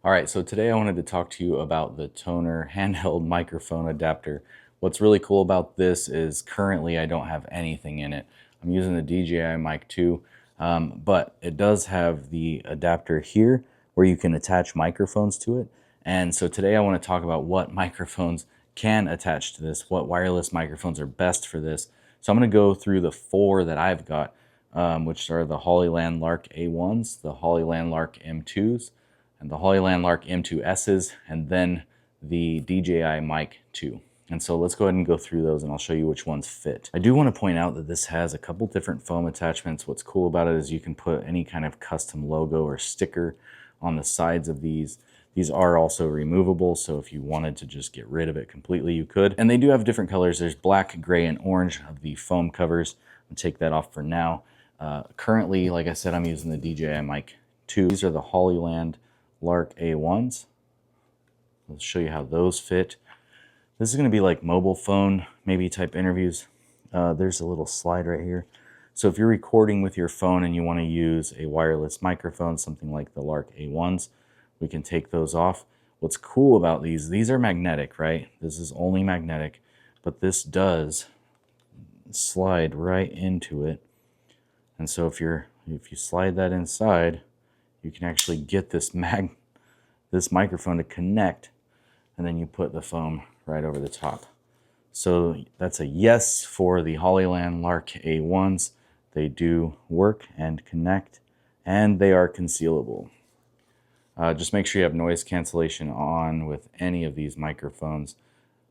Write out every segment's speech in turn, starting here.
All right, so today I wanted to talk to you about the Tonor handheld microphone adapter. What's really cool about this is currently I don't have anything in it. I'm using the DJI Mic 2, but it does have the adapter here where you can attach microphones to it. And so today I want to talk about what microphones can attach to this, what wireless microphones are best for this. So I'm going to go through the 4 that I've got, which are the Hollyland Lark A1s, the Hollyland Lark M2s, and the Hollyland Lark M2s, and then the DJI Mic 2. And so let's go ahead and go through those and I'll show you which ones fit. I do want to point out that this has a couple different foam attachments. What's cool about it is you can put any kind of custom logo or sticker on the sides of these. These are also removable, so if you wanted to just get rid of it completely, you could. And they do have different colors. There's black, gray, and orange of the foam covers. I'll take that off for now. Currently, like I said, I'm using the DJI Mic 2. These are the Hollyland Lark A1s. Let's show you how those fit. This is going to be like mobile phone, maybe type interviews. There's a little slide right here. So if you're recording with your phone and you want to use a wireless microphone, something like the Lark A1s, we can take those off. What's cool about these are magnetic, right? This is only magnetic, but this does slide right into it. And so if you slide that inside, you can actually get this microphone to connect, and then you put the foam right over the top. So that's a yes for the Hollyland Lark A1s. They do work and connect, and they are concealable. Just make sure you have noise cancellation on with any of these microphones.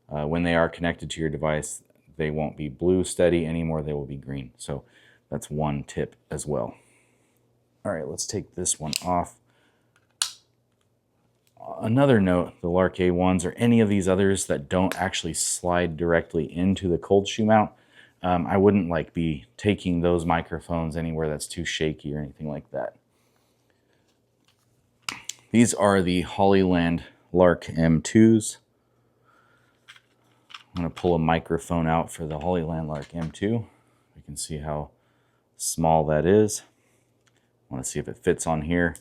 When they are connected to your device, they won't be blue steady anymore, they will be green. So that's one tip as well. All right, let's take this one off. Another note, the Lark A1s or any of these others that don't actually slide directly into the cold shoe mount, I wouldn't be taking those microphones anywhere that's too shaky or anything like that. These are the Hollyland Lark M2s. I'm going to pull a microphone out for the Hollyland Lark M2. You can see how small that is. I want to see if it fits on here.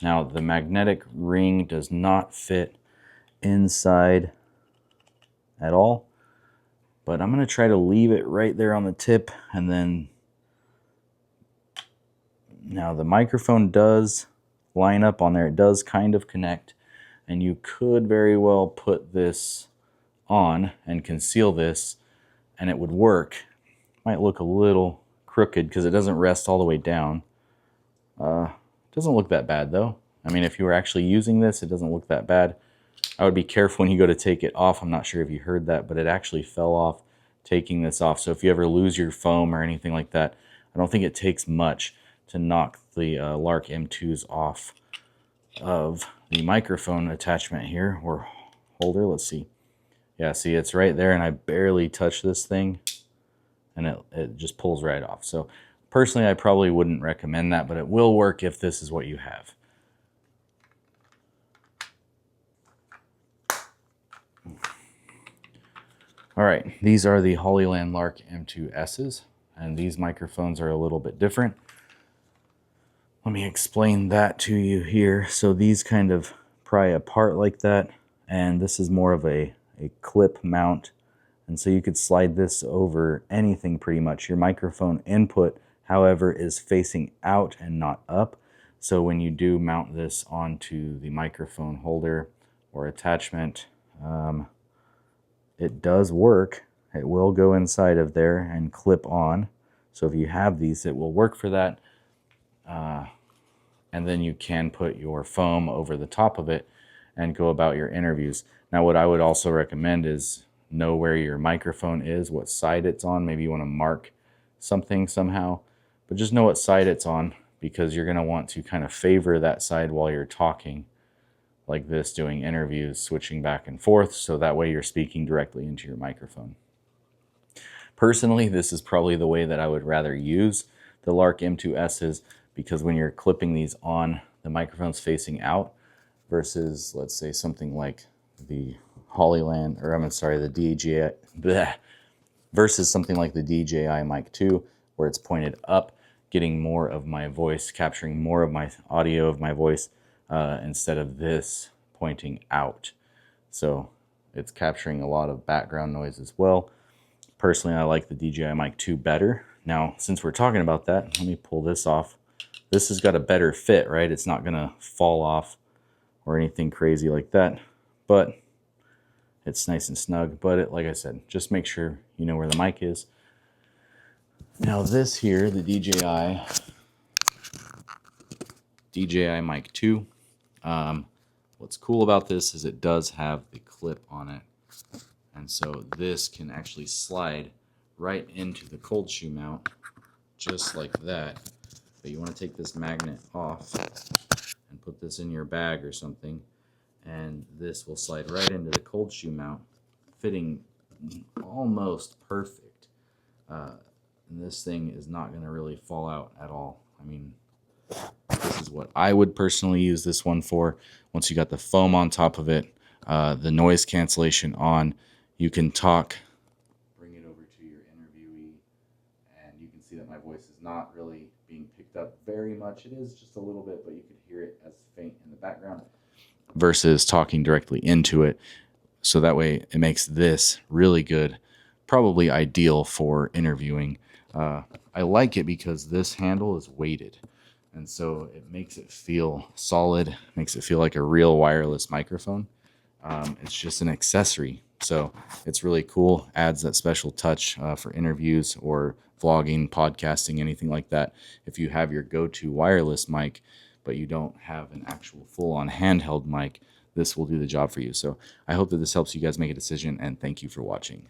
Now the magnetic ring does not fit inside at all, but I'm going to try to leave it right there on the tip, and then now the microphone does line up on there. It does kind of connect, and you could very well put this on and conceal this and it would work. Might look a little crooked because it doesn't rest all the way down. Doesn't look that bad though. I mean, if you were actually using this, it doesn't look that bad. I would be careful when you go to take it off. I'm not sure if you heard that, but it actually fell off taking this off. So if you ever lose your foam or anything like that, I don't think it takes much to knock the Lark M2s off of the microphone attachment here, or holder. Let's see. Yeah, see, it's right there, and I barely touch this thing, and it just pulls right off. So personally, I probably wouldn't recommend that, but it will work if this is what you have. All right, these are the Hollyland Lark M2s, and these microphones are a little bit different. Let me explain that to you here. So these kind of pry apart like that, and this is more of a clip mount. And so you could slide this over anything pretty much. Your microphone input, however, is facing out and not up. So when you do mount this onto the microphone holder or attachment, it does work. It will go inside of there and clip on. So if you have these, it will work for that. And then you can put your foam over the top of it and go about your interviews. Now, what I would also recommend is know where your microphone is, what side it's on. Maybe you want to mark something somehow, but just know what side it's on, because you're going to want to kind of favor that side while you're talking like this, doing interviews, switching back and forth, so that way you're speaking directly into your microphone. Personally, this is probably the way that I would rather use the Lark M2s, because when you're clipping these on, the microphone's facing out versus, let's say, something like the Hollyland, or I'm sorry, the DJI, versus something like the DJI Mic 2, where it's pointed up, getting more of my voice, capturing more of my audio of my voice. instead of this pointing out. So it's capturing a lot of background noise as well. Personally, I like the DJI Mic 2 better. Now, since we're talking about that, let me pull this off. This has got a better fit, right? It's not gonna fall off or anything crazy like that, but it's nice and snug. But like I said, just make sure you know where the mic is. Now this here, the DJI Mic 2. What's cool about this is it does have the clip on it. And so this can actually slide right into the cold shoe mount, just like that. But you want to take this magnet off and put this in your bag or something, and this will slide right into the cold shoe mount, fitting almost perfect. And this thing is not going to really fall out at all. I mean, this is what I would personally use this one for. Once you got the foam on top of it, the noise cancellation on, you can talk, bring it over to your interviewee, and you can see that my voice is not really being picked up very much. It is just a little bit, but you can hear it as faint in the background versus talking directly into it. So that way it makes this really good, probably ideal for interviewing. I like it because this handle is weighted, and so it makes it feel solid, makes it feel like a real wireless microphone. It's just an accessory, so it's really cool. Adds that special touch for interviews or vlogging, podcasting, anything like that. If you have your go-to wireless mic, but you don't have an actual full-on handheld mic, this will do the job for you. So I hope that this helps you guys make a decision, and thank you for watching.